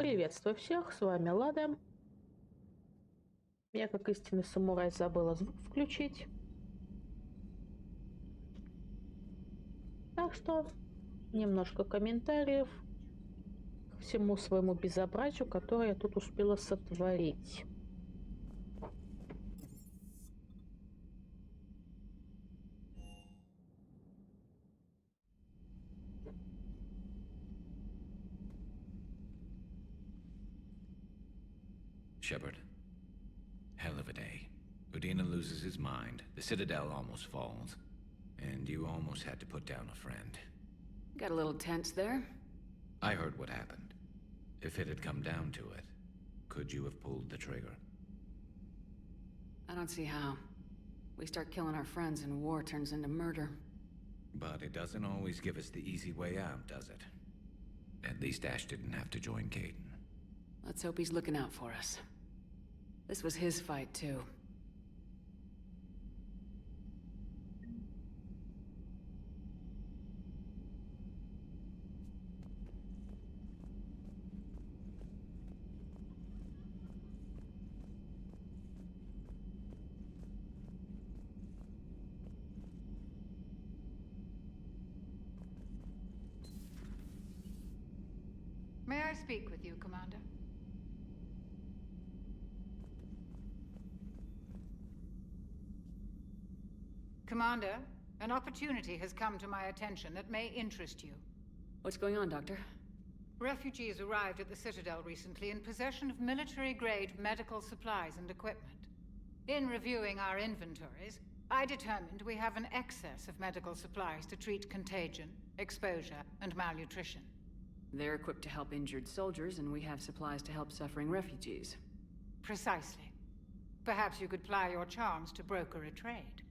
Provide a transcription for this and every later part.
Приветствую всех, с вами Лада. Я, как истинный самурай, забыла звук включить. Так что немножко комментариев к всему своему безобразию, которое я тут успела сотворить. Shepard. Hell of a day. Udina loses his mind, the Citadel almost falls, and you almost had to put down a friend. Got a little tense there. I heard what happened. If it had come down to it, could you have pulled the trigger? I don't see how. We start killing our friends and war turns into murder. But it doesn't always give us the easy way out, does it? At least Ash didn't have to join Caden. Let's hope he's looking out for us. This was his fight, too. May I speak with you, Commander? Commander, an opportunity has come to my attention that may interest you. What's going on, Doctor? Refugees arrived at the Citadel recently in possession of military-grade medical supplies and equipment. In reviewing our inventories, I determined we have an excess of medical supplies to treat contagion, exposure, and malnutrition. They're equipped to help injured soldiers, and we have supplies to help suffering refugees. Precisely. Perhaps you could ply your charms to broker a trade.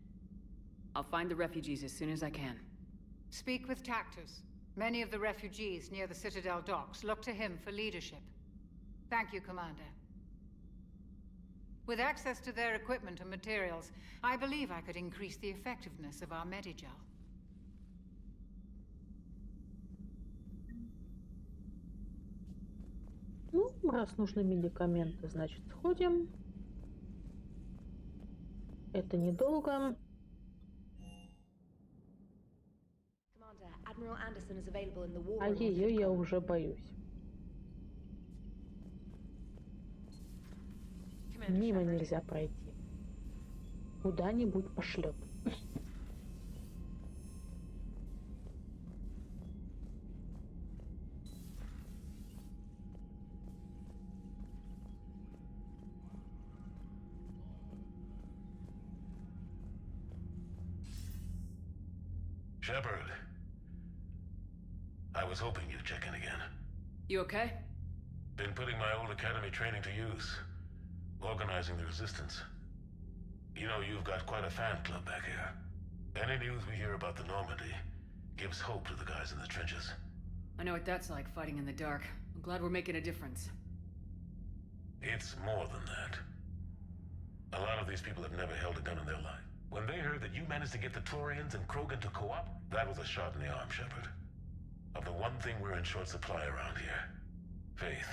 I'll find the refugees as soon as I can. Speak with Tactus. Many of the refugees near the Citadel docks look to him for leadership. Thank you, Commander. With access to their equipment and materials, I believe I could increase the effectiveness of our Medigel. Ну, раз нужны медикаменты, значит, сходим. Это недолго. А ее я уже боюсь. Мимо нельзя пройти. Куда-нибудь пошлет. Shepard. I was hoping you'd check in again. You okay? Been putting my old academy training to use. Organizing the resistance. You know, you've got quite a fan club back here. Any news we hear about the Normandy gives hope to the guys in the trenches. I know what that's like, fighting in the dark. I'm glad we're making a difference. It's more than that. A lot of these people have never held a gun in their life. When they heard that you managed to get the Turians and Krogan to co-op, that was a shot in the arm, Shepard. Of the one thing we're in short supply around here. Faith.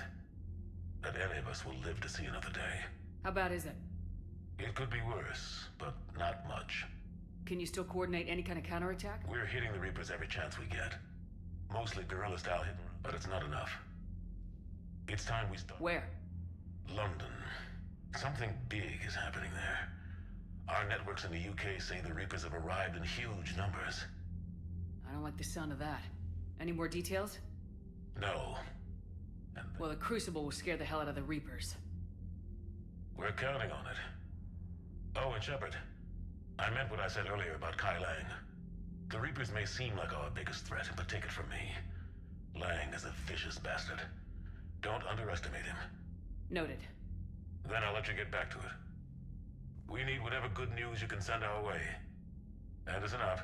That any of us will live to see another day. How bad is it? It could be worse, but not much. Can you still coordinate any kind of counterattack? We're hitting the Reapers every chance we get. Mostly guerrilla-style hitting, but it's not enough. It's time we start. Where? London. Something big is happening there. Our networks in the UK say the Reapers have arrived in huge numbers. I don't like the sound of that. Any more details? No. Well, the Crucible will scare the hell out of the Reapers. We're counting on it. Oh, and Shepard, I meant what I said earlier about Kai Lang. The Reapers may seem like our biggest threat, but take it from me. Lang is a vicious bastard. Don't underestimate him. Noted. Then I'll let you get back to it. We need whatever good news you can send our way. Anderson out.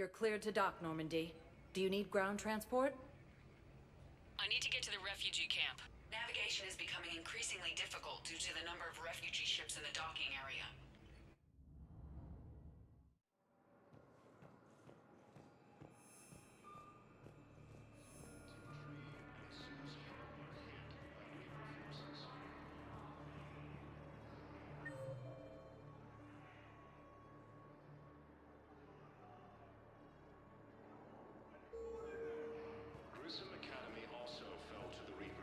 You're cleared to dock, Normandy. Do you need ground transport? I need to get to the refugee camp. Navigation is becoming increasingly difficult due to the number of refugee ships in the docking area.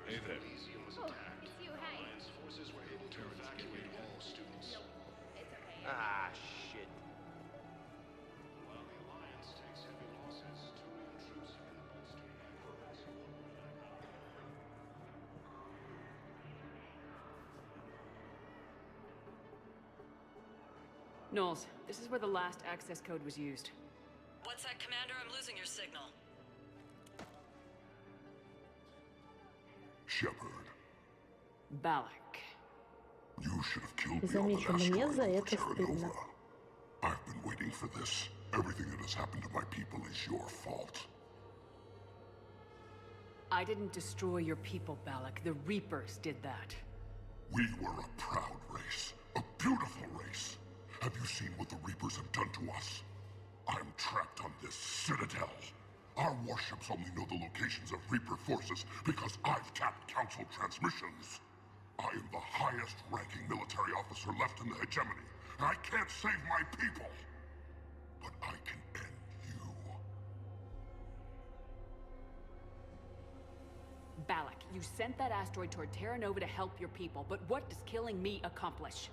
Hey there. Elysium was attacked. It's you, hey. Alliance forces were able to evacuate all students. It's okay. Ah, shit. While the Alliance takes heavy losses, Turian troops have been bolstering their forces. Knowles, this is where the last access code was used. What's that, Commander? I'm losing your signal. Shepard, Balak. you should have killed me on Замечу, that мне за asteroid это with Terra стыдно. Nova. I've been waiting for this. Everything that has happened to my people is your fault. I didn't destroy your people, Balak. The Reapers did that. We were a proud race, a beautiful race. Have you seen what the Reapers have done to us? I'm trapped on this citadel. Our warships only know the locations of Reaper forces because I've tapped Council transmissions. I am the highest-ranking military officer left in the hegemony. I can't save my people, but I can end you. Balak, you sent that asteroid toward Terra Nova to help your people, but what does killing me accomplish?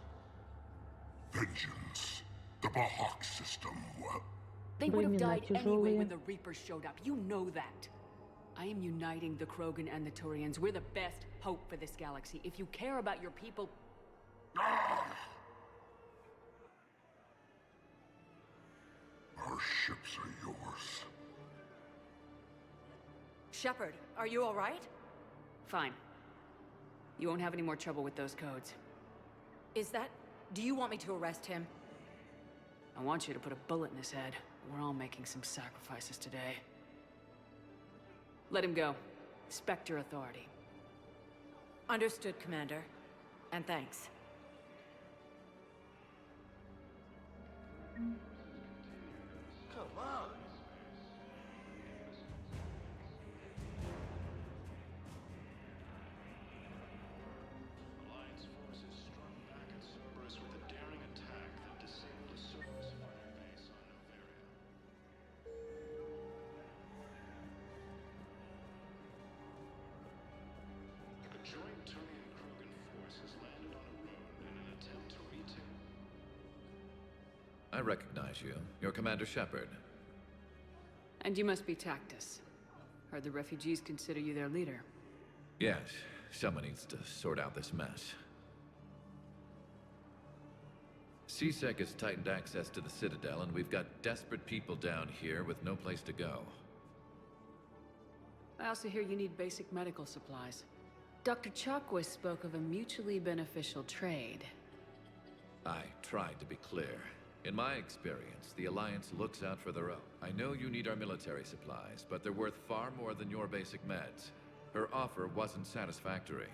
Vengeance. The Bahak system, well, They would have Времена died anyway тяжелые. when the Reapers showed up. You know that. I am uniting the Krogan and the Turians. We're the best hope for this galaxy. If you care about your people... our ships are yours. Shepard, are you all right? Fine. You won't have any more trouble with those codes. Is that... Do you want me to arrest him? I want you to put a bullet in his head. We're all making some sacrifices today. Let him go. Respect your authority. Understood, Commander. And thanks. Come on. Alliance forces struck back at Cerberus with a daring attack that disabled a surface fighter base on Novaria. A joint Turian-Krogan force has landed on a road in an attempt to retake. I recognize you. You're Commander Shepard. And you must be Tactus. Heard the refugees consider you their leader. Yes, someone needs to sort out this mess. CSEC has tightened access to the Citadel, and we've got desperate people down here with no place to go. I also hear you need basic medical supplies. Dr. Chakwas spoke of a mutually beneficial trade. I tried to be clear. In my experience, the Alliance looks out for their own. I know you need our military supplies, but they're worth far more than your basic meds. Her offer wasn't satisfactory.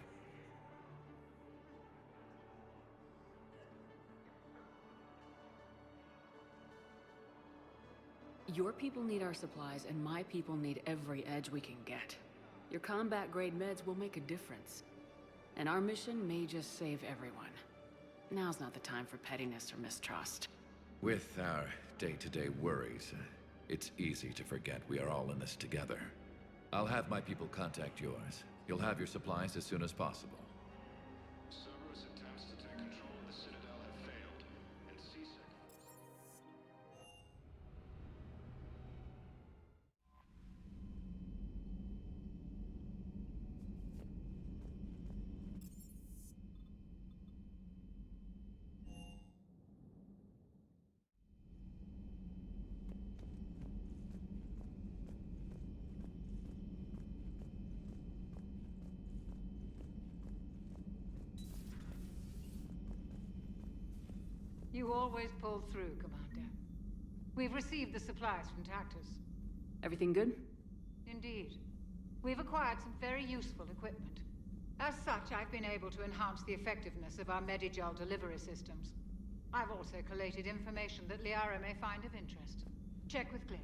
Your people need our supplies, and my people need every edge we can get. Your combat-grade meds will make a difference. And our mission may just save everyone. Now's not the time for pettiness or mistrust. With our day-to-day worries, it's easy to forget we are all in this together. I'll have my people contact yours. You'll have your supplies as soon as possible. Cerberus attempts to take control of the Citadel have failed, and CSEC... You always pull through, Commander. We've received the supplies from Tactus. Everything good? Indeed. We've acquired some very useful equipment. As such, I've been able to enhance the effectiveness of our Medigel delivery systems. I've also collated information that Liara may find of interest. Check with Glyph.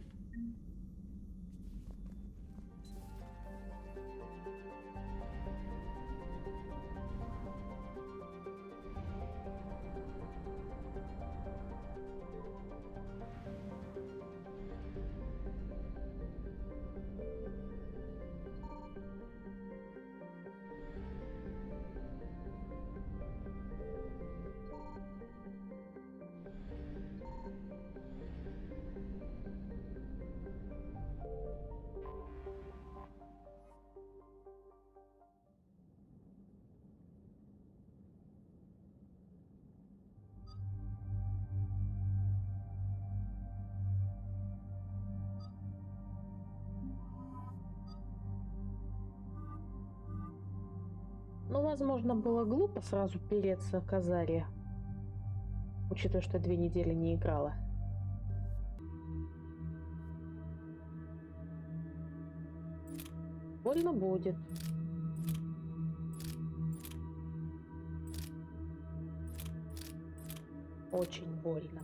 Ну, возможно, было глупо сразу переться к Азари, учитывая, что 2 недели не играла. Больно будет. Очень больно.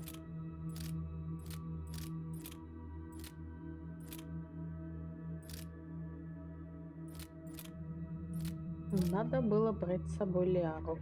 Надо было брать с собой Лиару.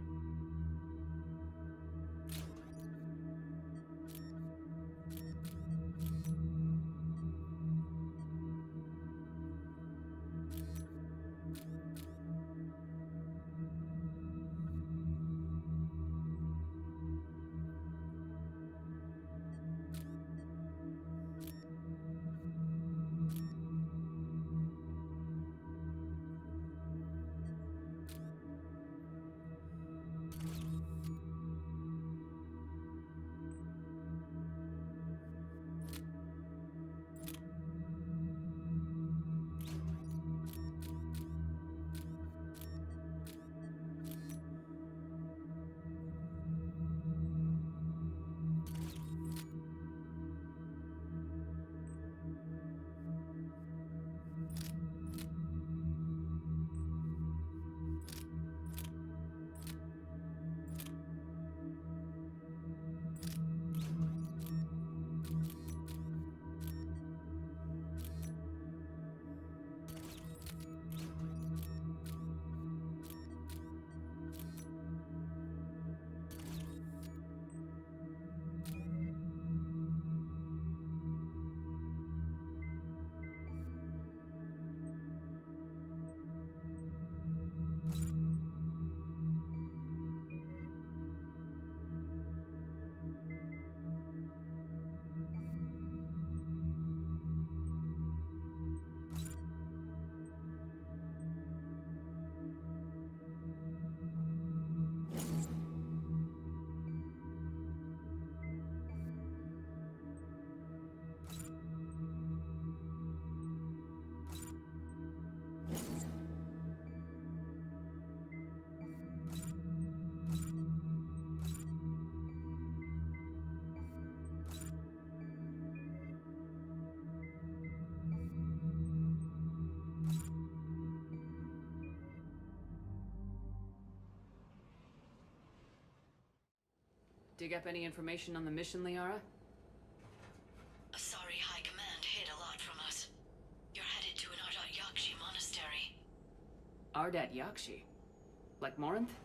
Dig up any information on the mission, Liara? Asari High Command hid a lot from us. You're headed to an Ardat Yakshi monastery. Ardat Yakshi? Like Morinth?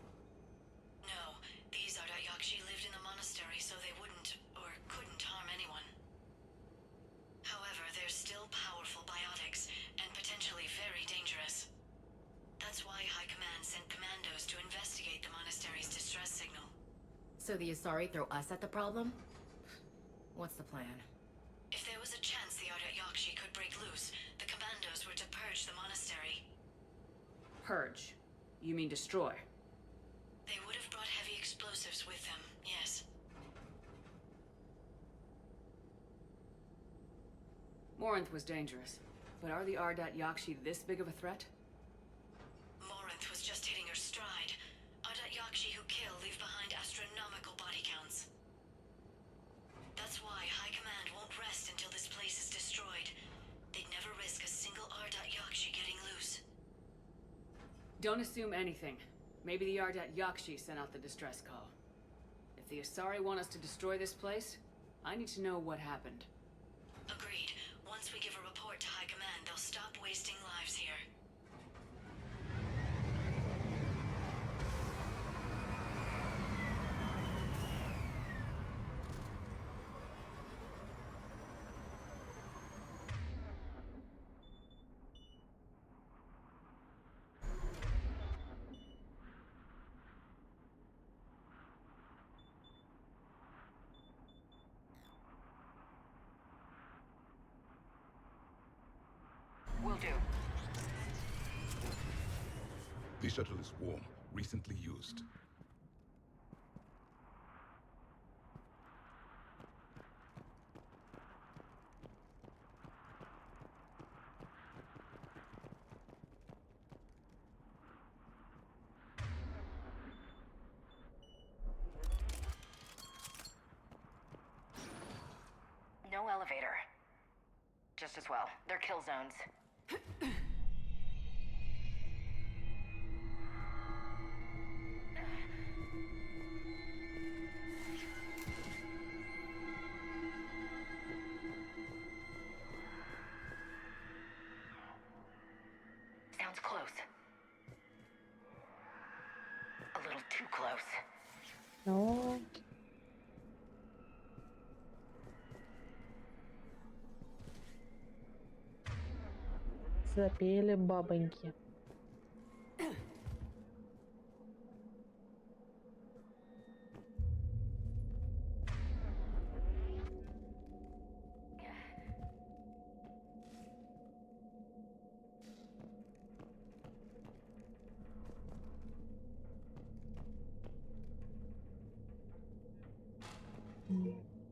No, these Ardat Yakshi lived in the monastery so they wouldn't, or couldn't harm anyone. However, they're still powerful biotics, and potentially very dangerous. That's why High Command sent commandos to investigate the monastery's distress signal. So the Asari throw us at the problem? What's the plan? If there was a chance the Ardat Yakshi could break loose, the commandos were to purge the monastery. Purge? You mean destroy? They would have brought heavy explosives with them, yes. Morinth was dangerous, but are the Ardat Yakshi this big of a threat? Morinth was just hitting her stride. Ardat Yakshi who kill leave behind astronomical body counts. That's why High Command won't rest Don't assume anything. Maybe the Ardat Yakshi sent out the distress call. If the Asari want us to destroy this place, I need to know what happened. Agreed. Once we give a report to High Command, they'll stop wasting lives here. Will do. The shuttle is warm, recently used. No elevator. Just as well. They're kill zones. Sounds close. A little too close. Ну, запели бабоньки.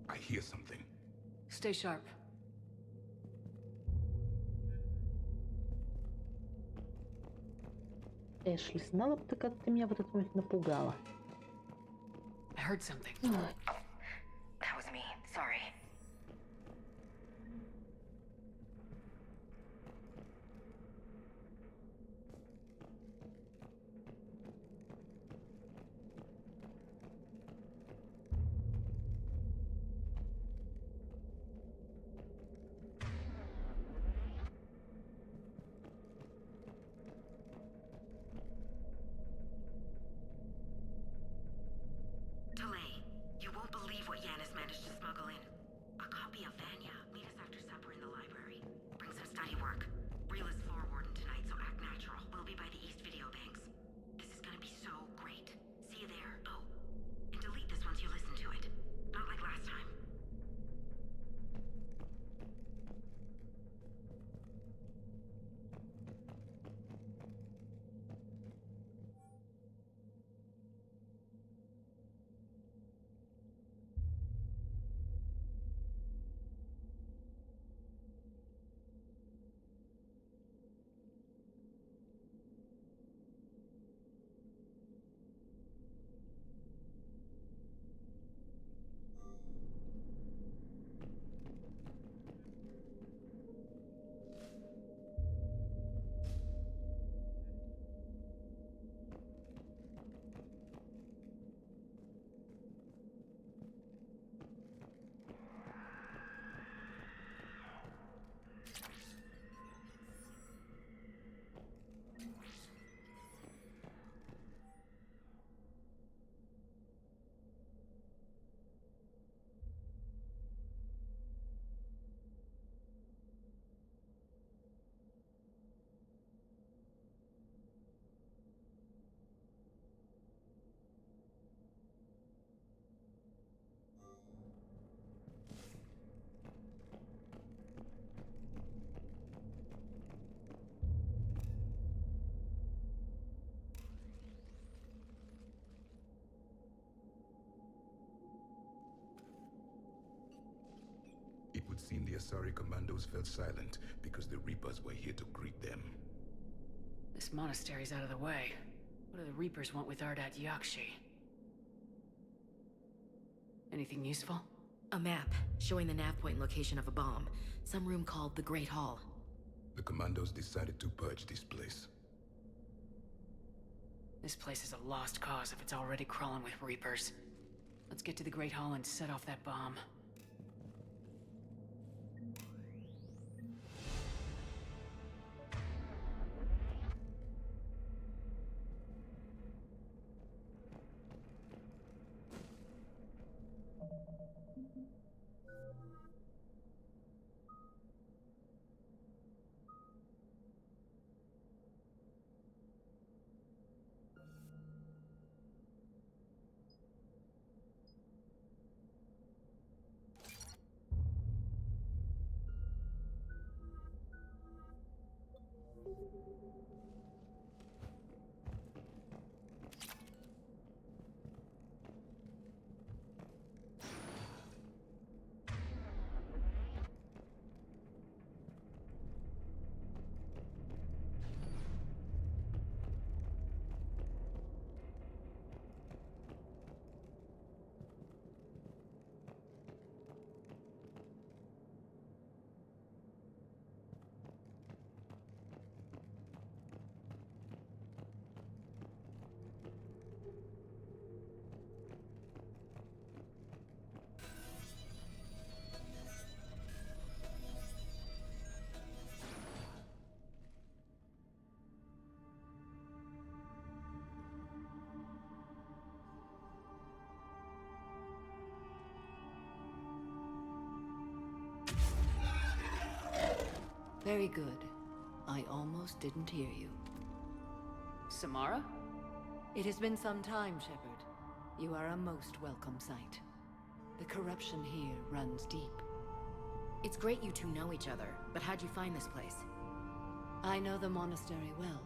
I hear something. Stay sharp. Эшли, знала бы ты, как ты меня в этот момент напугала. I heard something. That was me. Sorry. Delay. You won't believe what Yan has managed to smuggle in. A copy of Vanya. Meet us after supper in the library. Bring some study work. Reel is floor warden tonight, so act natural. We'll be by the East Video Banks. This is gonna be so great. See you there. Oh, and delete this once you listen to it. Not like last time. It would seem the Asari commandos fell silent because the Reapers were here to greet them. This monastery's out of the way. What do the Reapers want with Ardat Yakshi? Anything useful? A map showing the nav point location of a bomb. Some room called the Great Hall. The commandos decided to purge this place. This place is a lost cause if it's already crawling with Reapers. Let's get to the Great Hall and set off that bomb. Very good. I almost didn't hear you. Samara? It has been some time, Shepard. You are a most welcome sight. The corruption here runs deep. It's great you two know each other, but how'd you find this place? I know the monastery well.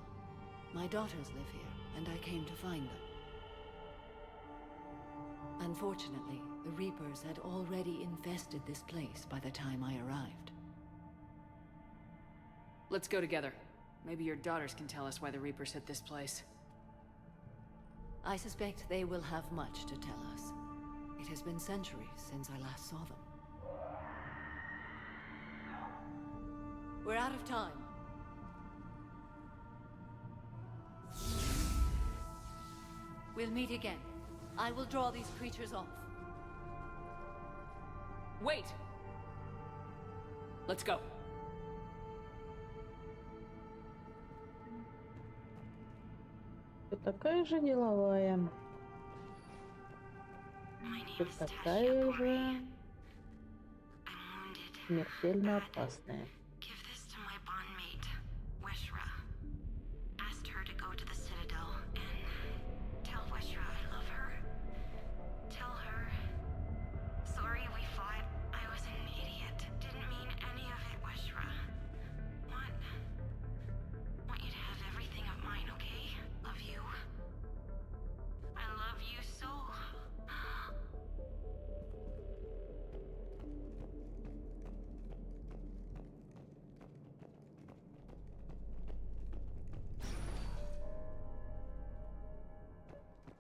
My daughters live here, and I came to find them. Unfortunately, the Reapers had already infested this place by the time I arrived. Let's go together. Maybe your daughters can tell us why the Reapers hit this place. I suspect they will have much to tell us. It has been centuries since I last saw them. We're out of time. We'll meet again. I will draw these creatures off. Wait! Let's go. Ты такая же деловая. Ты такая же смертельно опасная.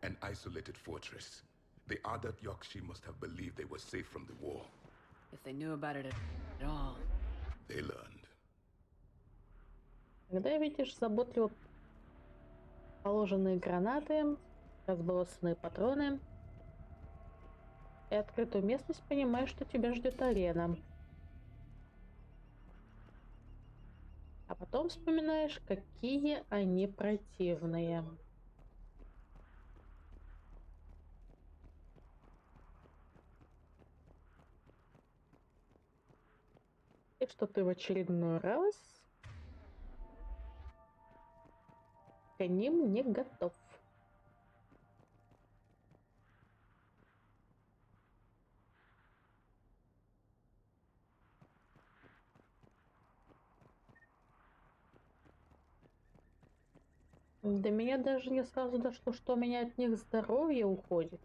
An isolated fortress. The Adat Yakshi must have believed they were safe from the war. If they knew about it at all. They learned. Когда видишь заботливо положенные гранаты, разбросанные патроны и открытую местность, понимаешь, что тебя ждет арена. А потом вспоминаешь, какие они противные. И что ты в очередной раз к ним не готов. До меня даже не сразу дошло, что у меня от них здоровье уходит.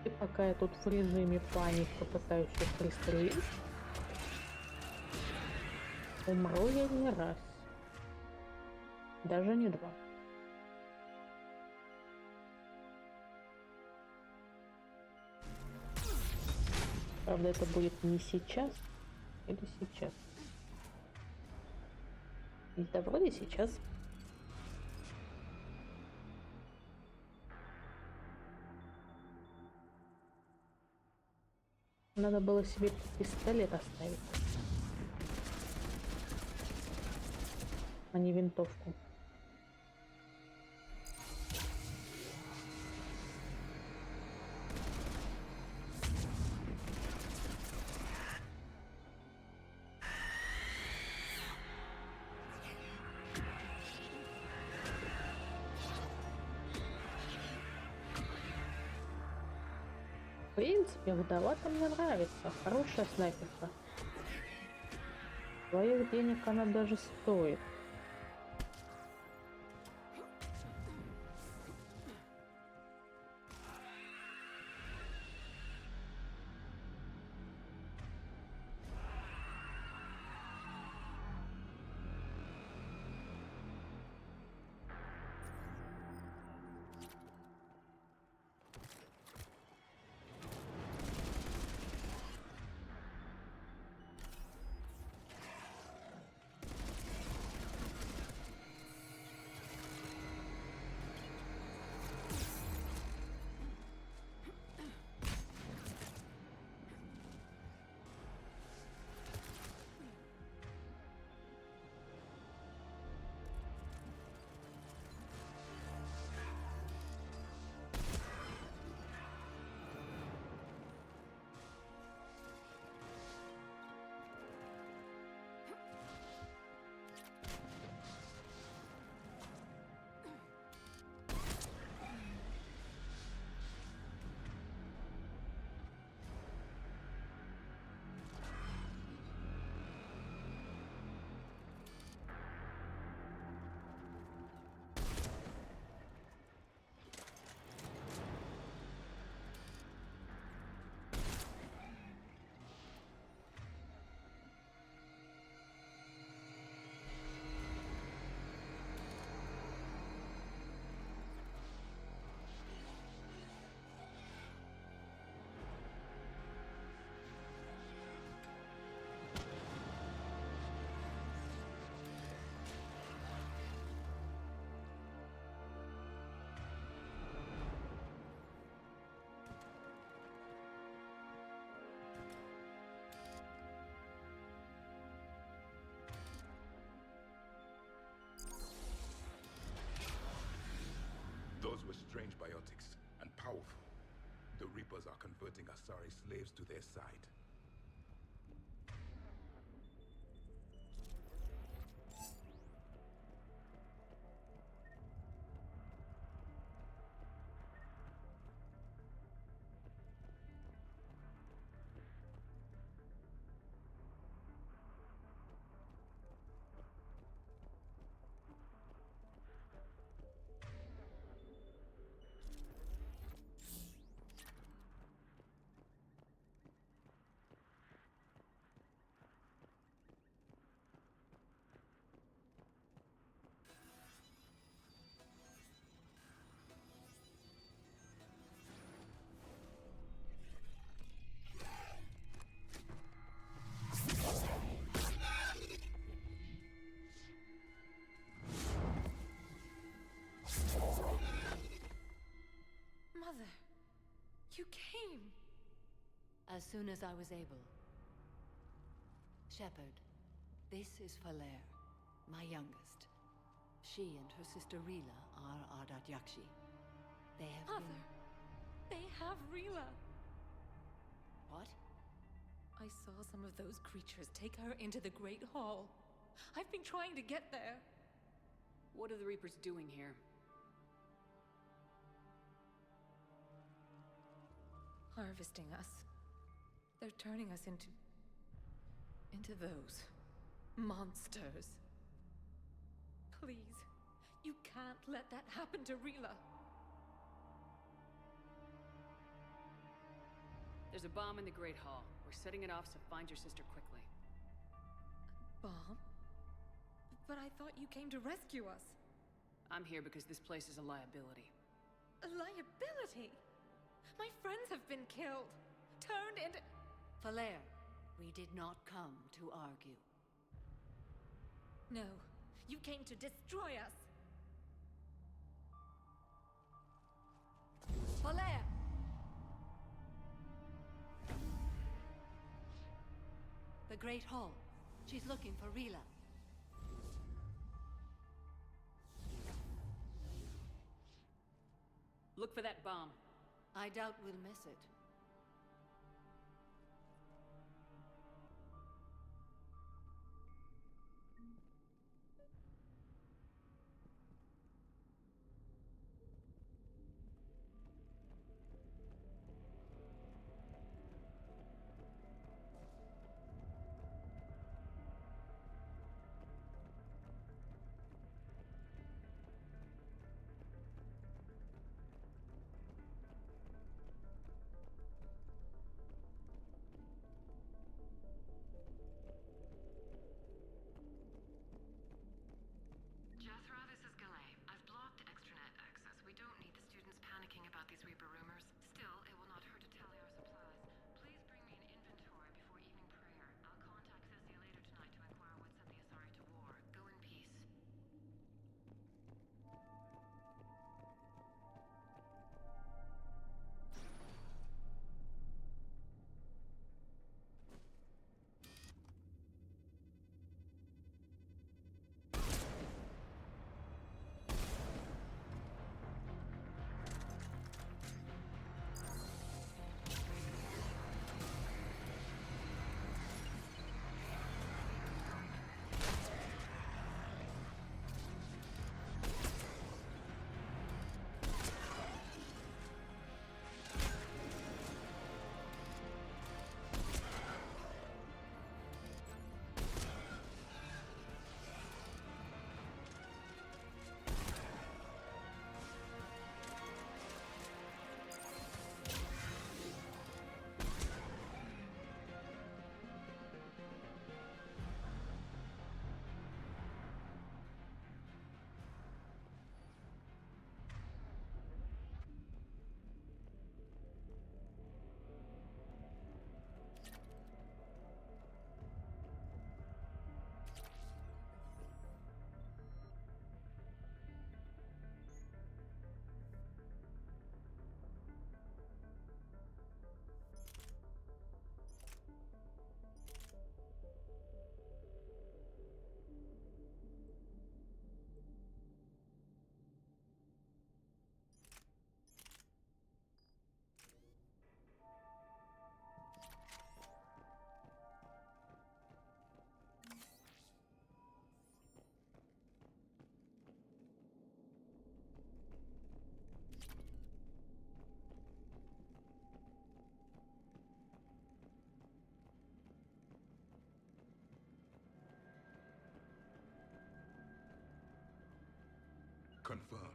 И пока я тут в режиме паники пытаюсь их пристрелить, Умру я не раз. Даже не два. Правда, это будет не сейчас или сейчас. Да вроде сейчас. Надо было себе пистолет оставить, а не винтовку. В принципе, вдова-то мне нравится. Хорошая снайперка. Своих денег она даже стоит. Those were strange biotics, and powerful. The Reapers are converting Asari slaves to their side. Mother, you came! As soon as I was able. Shepherd, this is Falair, my youngest. She and her sister Rila are Ardat Yakshi. They have Mother, they have Rila. What? I saw some of those creatures take her into the Great Hall. I've been trying to get there. What are the Reapers doing here? Harvesting us. They're turning us into those monsters. Please, you can't let that happen to Rila. There's a bomb in the Great Hall. We're setting it off, so find your sister quickly. Bomb? But I thought you came to rescue us. I'm here because this place is a liability. A liability? My friends have been killed. Turned into... Falair, we did not come to argue. No, you came to destroy us. Falair! The Great Hall. She's looking for Rila. Look for that bomb. I doubt we'll miss it. Confirmed.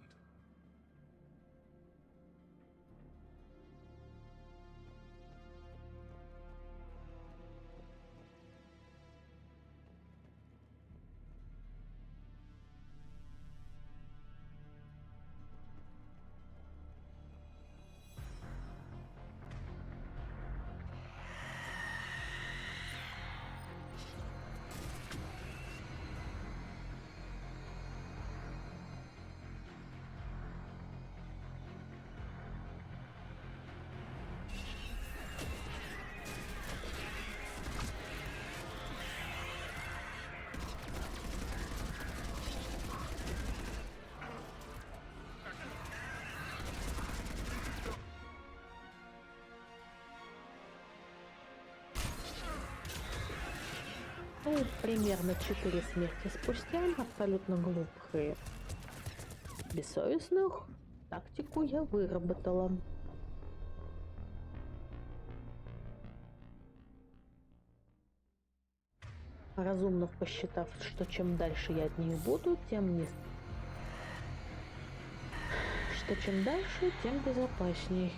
Ну, примерно 4 смерти спустя, абсолютно глупых и бессовестных, тактику я выработала. Разумных посчитав, что чем дальше я от них буду, тем чем дальше, тем безопасней.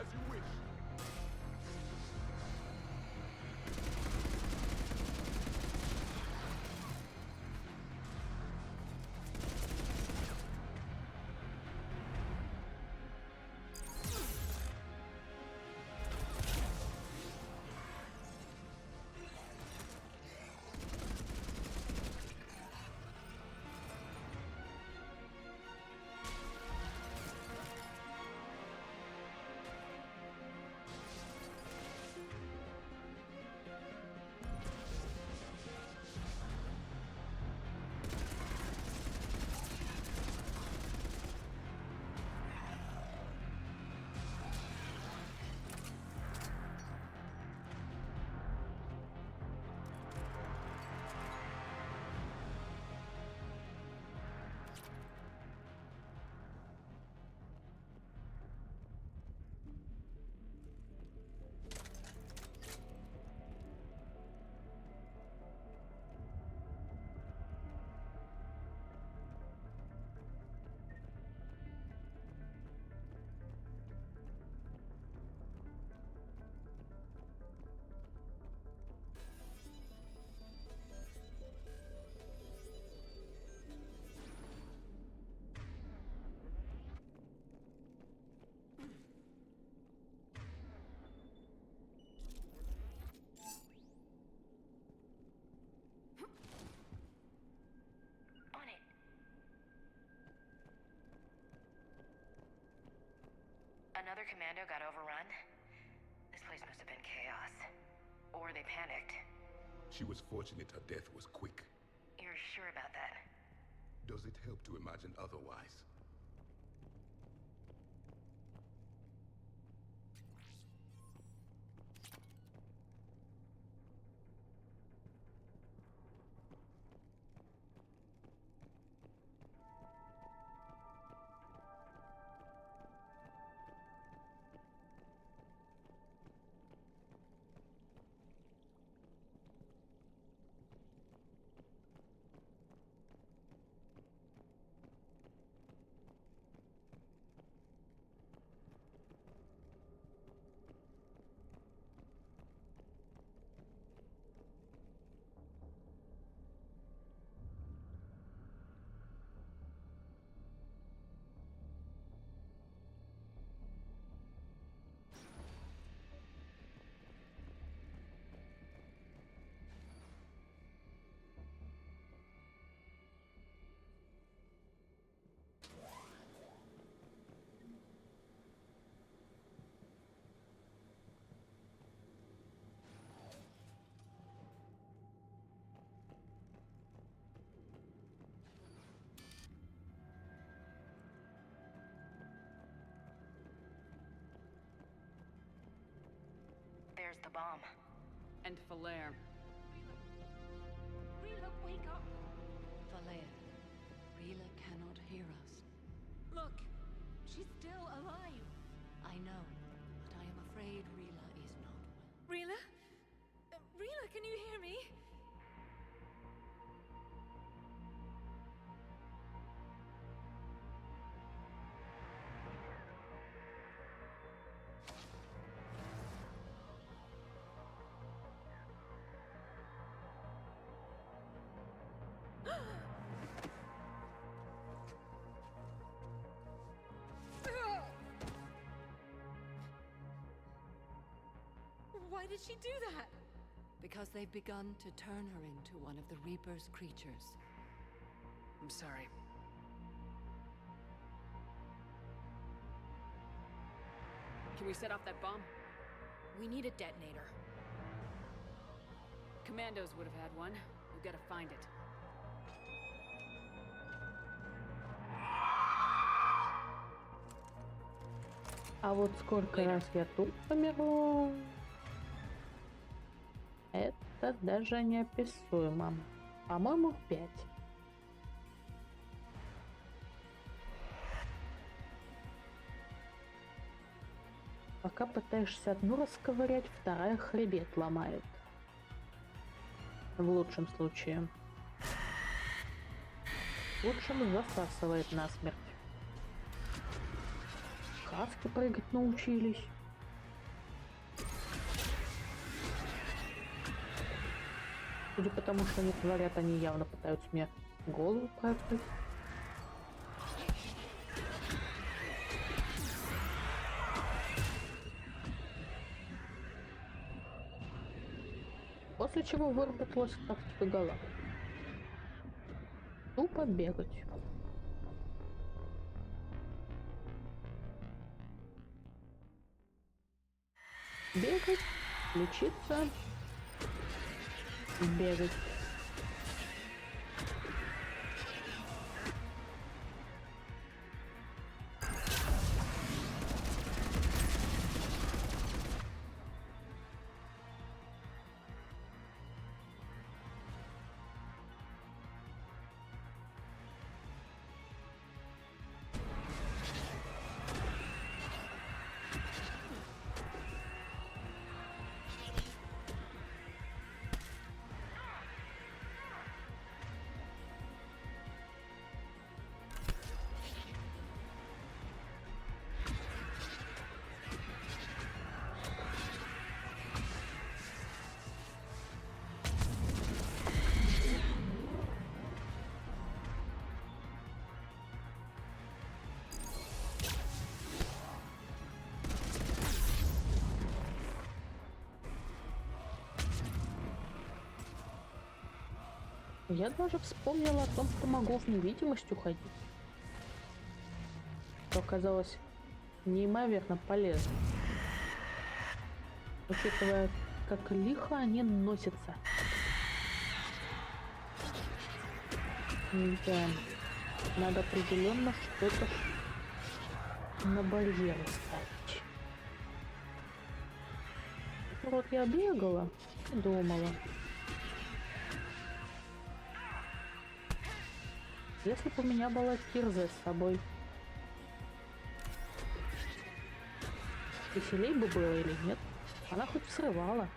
As you wish. Another commando got overrun? This place must have been chaos. Or they panicked. She was fortunate her death was quick. You're sure about that? Does it help to imagine otherwise? There's the bomb. And Falair. Rila, wake up! Falair, Rila cannot hear us. Look, she's still alive. I know, but I am afraid Rila is not well. Rila? Rila, can you hear me? Why did she do that? Because they've begun to turn her into one of the Reaper's creatures. I'm sorry. Can we set off that bomb? We need a detonator. Commandos would have had one. We've got to find it. А вот сколько раз я тут померла, это даже неописуемо. По-моему, 5. Пока пытаешься одну расковырять, вторая хребет ломает. В лучшем случае. В худшем засасывает насмерть. Каски прыгать научились. потому что они творят, они явно пытаются мне голову проткнуть. После чего выработалась тактика галактики. Тупо бегать. Бегать, лечиться, бегать. Я даже вспомнила о том, что могу в невидимость уходить. Что оказалось неимоверно полезно. Учитывая, как лихо они носятся. Да, надо определенно что-то на барьеры ставить. Вот я бегала и думала. Если бы у меня была кирза с собой, веселей бы было или нет? Она хоть срывала.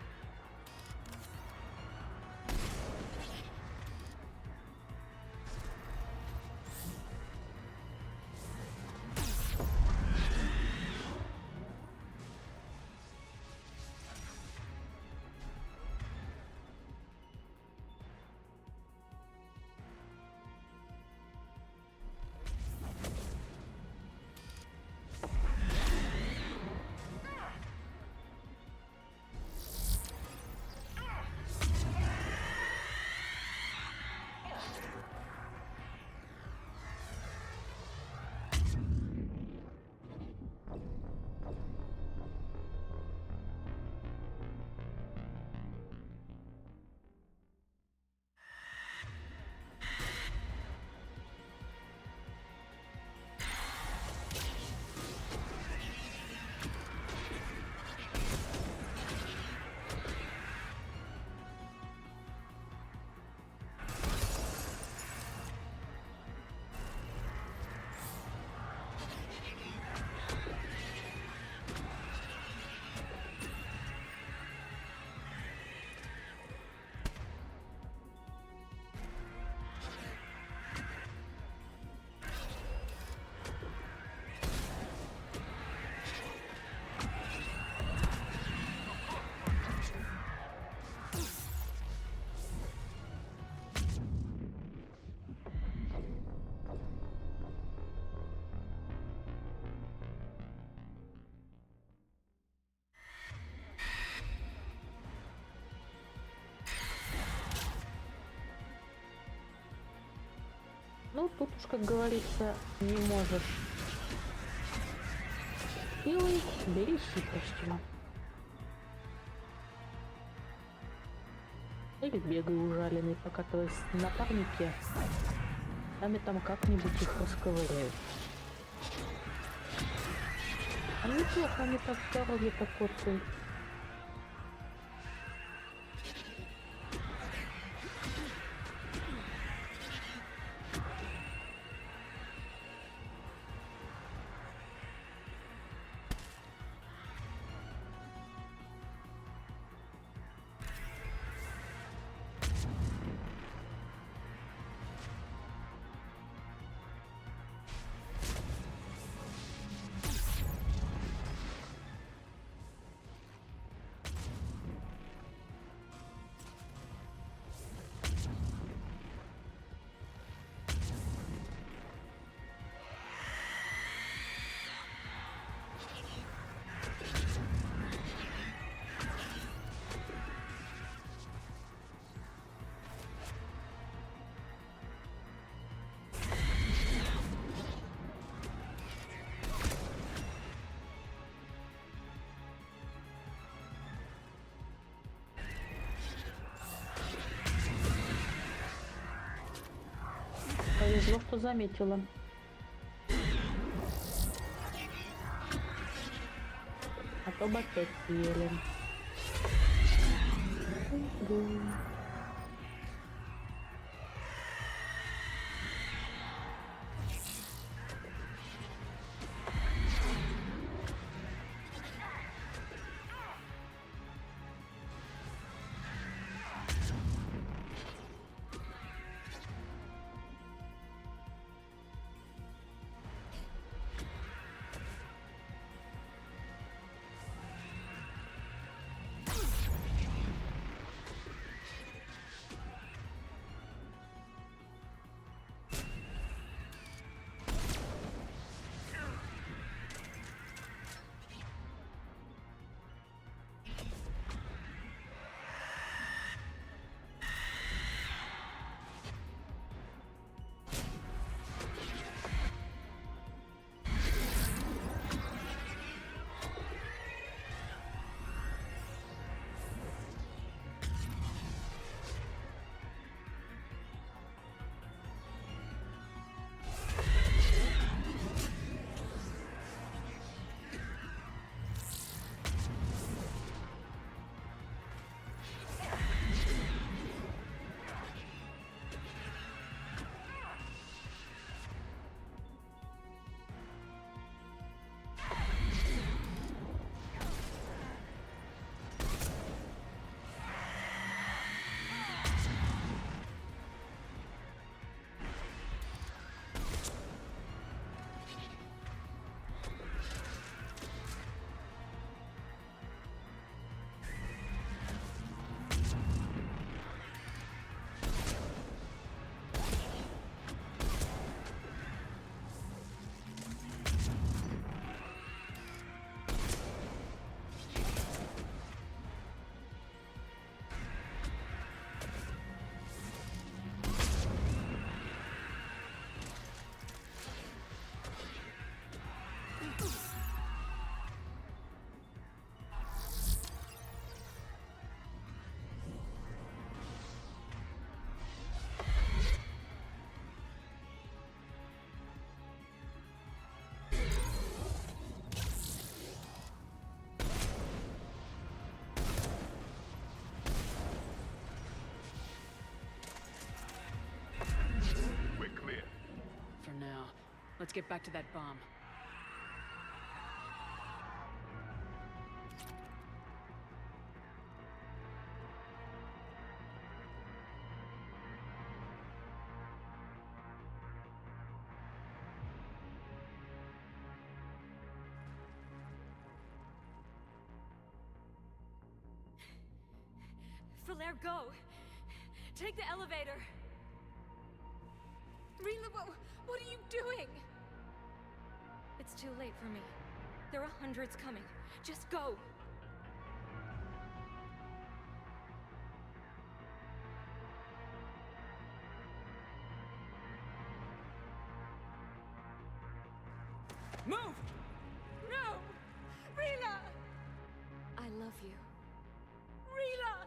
Ну, тут уж, как говорится, не можешь силой, бери хитростью. Или бегай ужаленный, пока твои напарники сами там как-нибудь их расковыряют. А неплохо они так здоровье-то коцают. Повезло, что заметила. А то бы опять съели. Let's get back to that bomb. Falaire, go! Take the elevator! Rila, what are you doing? It's too late for me. There are hundreds coming. Just go! Move! No! Rila! I love you. Rila!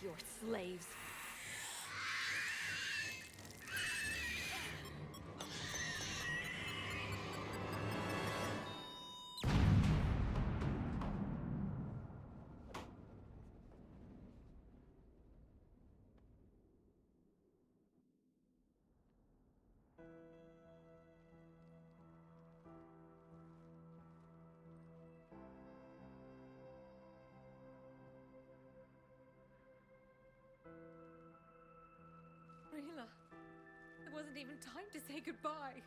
your slaves. Rila, there wasn't even time to say goodbye.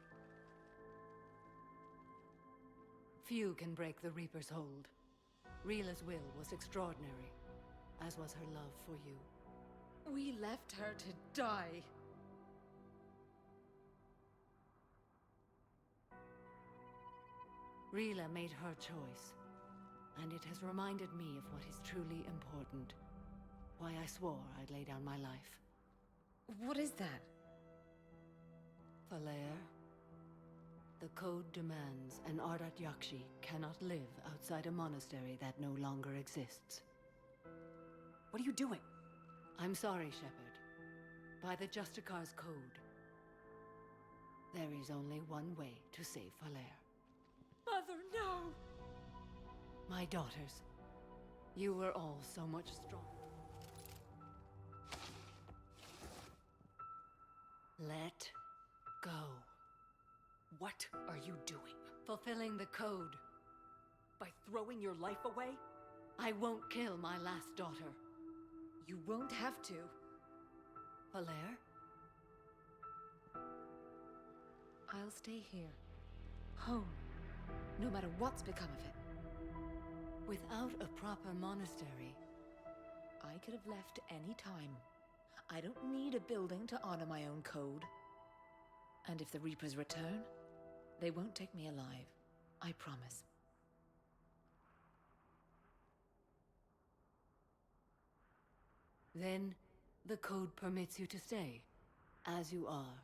Few can break the Reaper's hold. Rila's will was extraordinary, as was her love for you. We left her to die. Rila made her choice, and it has reminded me of what is truly important. Why I swore I'd lay down my life. What is that? Falair, the code demands an Ardat Yakshi cannot live outside a monastery that no longer exists. What are you doing? I'm sorry, Shepard. By the Justicar's code, there is only one way to save Falair. Mother, no! My daughters, you were all so much stronger. Let go. What are you doing? Fulfilling the code. By throwing your life away? I won't kill my last daughter. You won't have to. Falair? I'll stay here. Home. No matter what's become of it. Without a proper monastery, I could have left any time. I don't need a building to honor my own code. And if the Reapers return, they won't take me alive. I promise. then the code permits you to stay, as you are.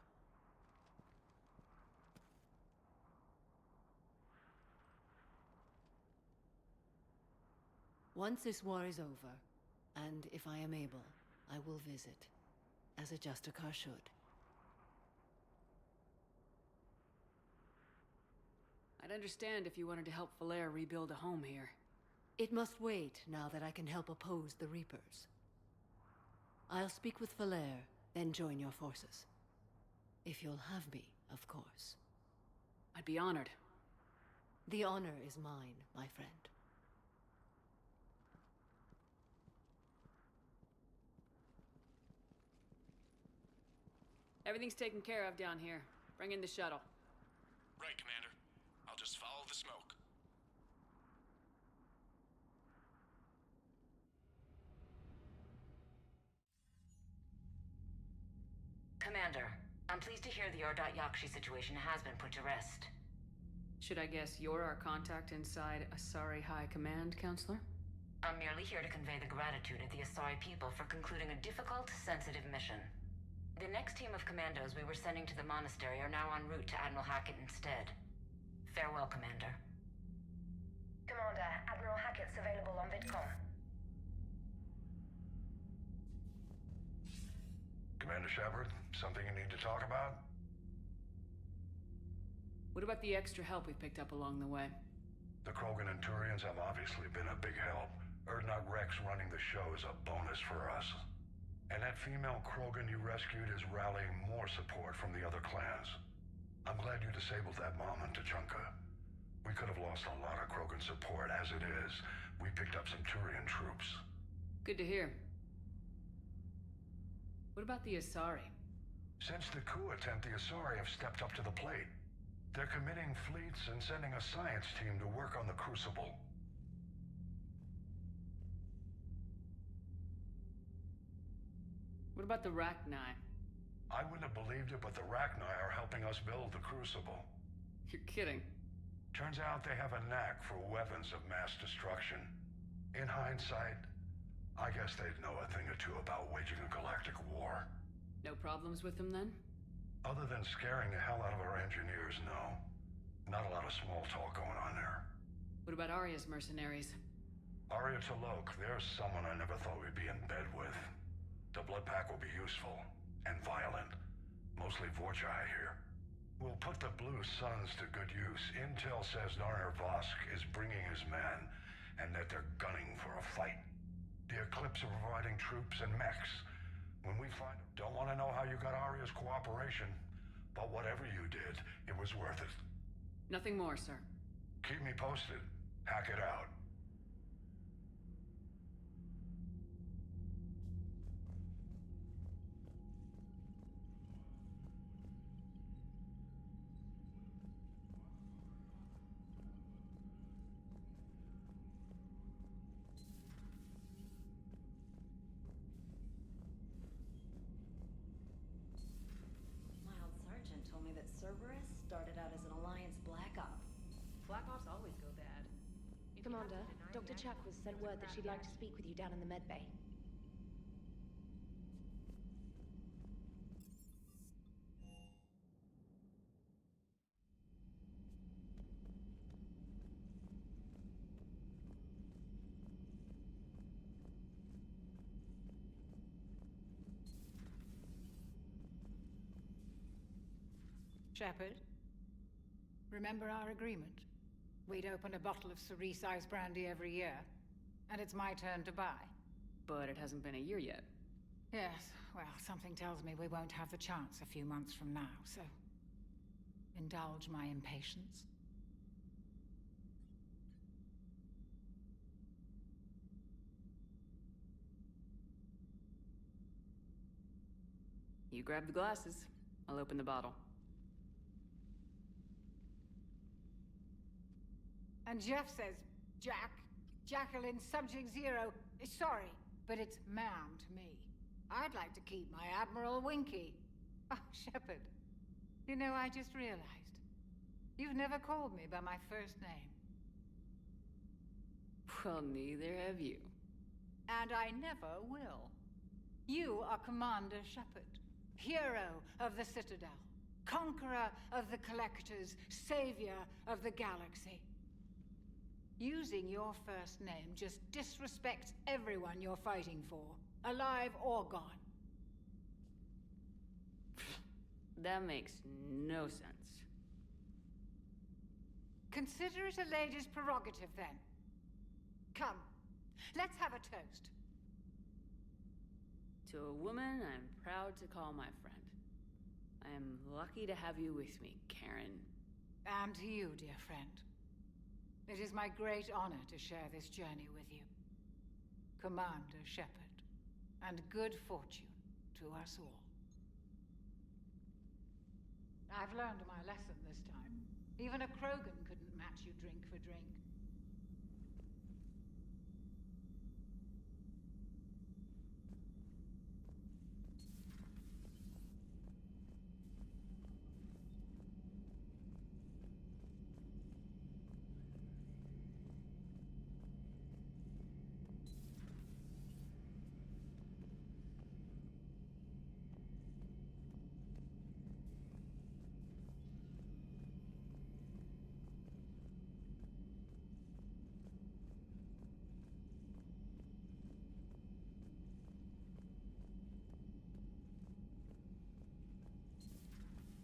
Once this war is over, and if I am able, I will visit, as a Justicar should. I'd understand if you wanted to help Falair rebuild a home here. It must wait now that I can help oppose the Reapers. I'll speak with Falair, then join your forces. If you'll have me, of course. I'd be honored. The honor is mine, my friend. Everything's taken care of down here. Bring in the shuttle. Right, Commander. I'll just follow the smoke. Commander, I'm pleased to hear the Ardat Yakshi situation has been put to rest. Should I guess you're our contact inside Asari High Command, Counselor? I'm merely here to convey the gratitude of the Asari people for concluding a difficult, sensitive mission. The next team of commandos we were sending to the monastery are now en route to Admiral Hackett instead. Farewell, Commander. Commander, Admiral Hackett's available on VidCom. Commander Shepard, something you need to talk about? What about the extra help we picked up along the way? The Krogan and Turians have obviously been a big help. Erdnot Rex running the show is a bonus for us. And that female Krogan you rescued is rallying more support from the other clans. I'm glad you disabled that mom in Tuchanka. We could have lost a lot of Krogan support. As it is, we picked up some Turian troops. Good to hear. What about the Asari? Since the coup attempt, the Asari have stepped up to the plate. They're committing fleets and sending a science team to work on the Crucible. What about the Rachni? I wouldn't have believed it, but the Rachni are helping us build the Crucible. You're kidding. Turns out they have a knack for weapons of mass destruction. In hindsight, I guess they'd know a thing or two about waging a galactic war. No problems with them then? Other than scaring the hell out of our engineers, no. Not a lot of small talk going on there. What about Arya's mercenaries? Aria Talok, there's someone I never thought we'd be in bed with. The blood pack will be useful and violent. Mostly Vorcha, I hear. We'll put the Blue Suns to good use. Intel says Narner Vosk is bringing his men, and that they're gunning for a fight. The Eclipse are providing troops and mechs. When we find them, don't want to know how you got Aria's cooperation, but whatever you did, it was worth it. Nothing more, sir. Keep me posted. Hack it out. Told me that Cerberus started out as an Alliance Black Op. Black Ops always go bad. Commander, Dr. Chakwas sent word that she'd like to speak with you down in the medbay. Shepard, remember our agreement? We'd open a bottle of cerise ice brandy every year, and it's my turn to buy. But it hasn't been a year yet. Yes, well, something tells me we won't have the chance a few months from now, so indulge my impatience. You grab the glasses. I'll open the bottle. And Jeff says, Jacqueline Subject Zero is sorry, but it's ma'am to me. I'd like to keep my Admiral Winky. Oh, Shepard, you know, I just realized. You've never called me by my first name. Well, neither have you. And I never will. You are Commander Shepard, hero of the Citadel, conqueror of the Collectors, savior of the galaxy. Using your first name just disrespects everyone you're fighting for, alive or gone. That makes no sense. Consider it a lady's prerogative, then. Come, let's have a toast. To a woman I'm proud to call my friend. I am lucky to have you with me, Karen. And to you, dear friend. It is my great honor to share this journey with you. Commander Shepard, and good fortune to us all. I've learned my lesson this time. Even a Krogan couldn't match you drink for drink.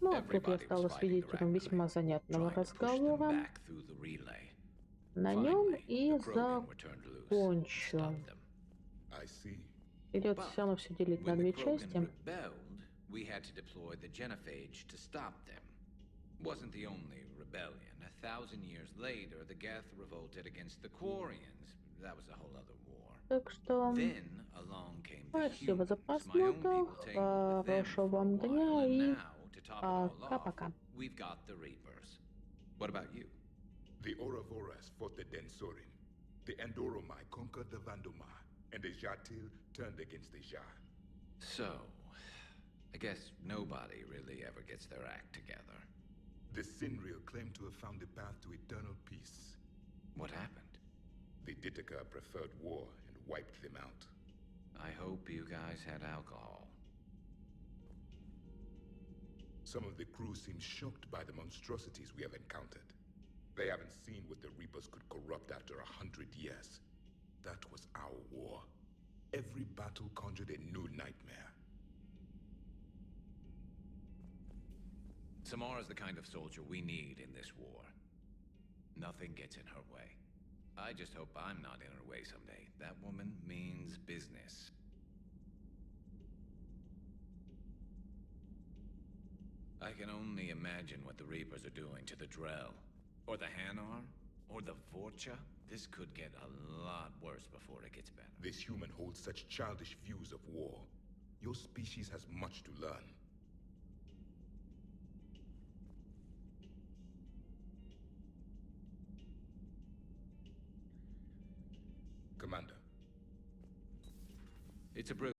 Ну, а тут я стала свидетелем весьма занятного разговора. На нем и закончу. Придется все равно все делить на две части. We had to deploy the genophage to stop them. Wasn't the only rebellion. 1,000 years later, the Geth revolted against the Quarians. That was a whole other war. Так что Then along came the спасибо за humans. My own просмотр, people tangled with them хорошего for a вам while, дня and и now, to top it all off, пока-пока. we've got the Reapers. What about you? The Ouroboros fought the Densorin. The Endoromai conquered the Vandomai, and the Jatil turned against the Jar. So, I guess nobody really ever gets their act together. The Sinreal claimed to have found the path to eternal peace. What happened? The Ditaka preferred war and wiped them out. I hope you guys had alcohol. Some of the crew seem shocked by the monstrosities we have encountered. They haven't seen what the Reapers could corrupt after 100 years. That was our war. Every battle conjured a new nightmare. Samara's the kind of soldier we need in this war. Nothing gets in her way. I just hope I'm not in her way someday. That woman means business. I can only imagine what the Reapers are doing to the Drell, or the Hanar, or the Vorcha. This could get a lot worse before it gets better. This human holds such childish views of war. Your species has much to learn. Commander. It's a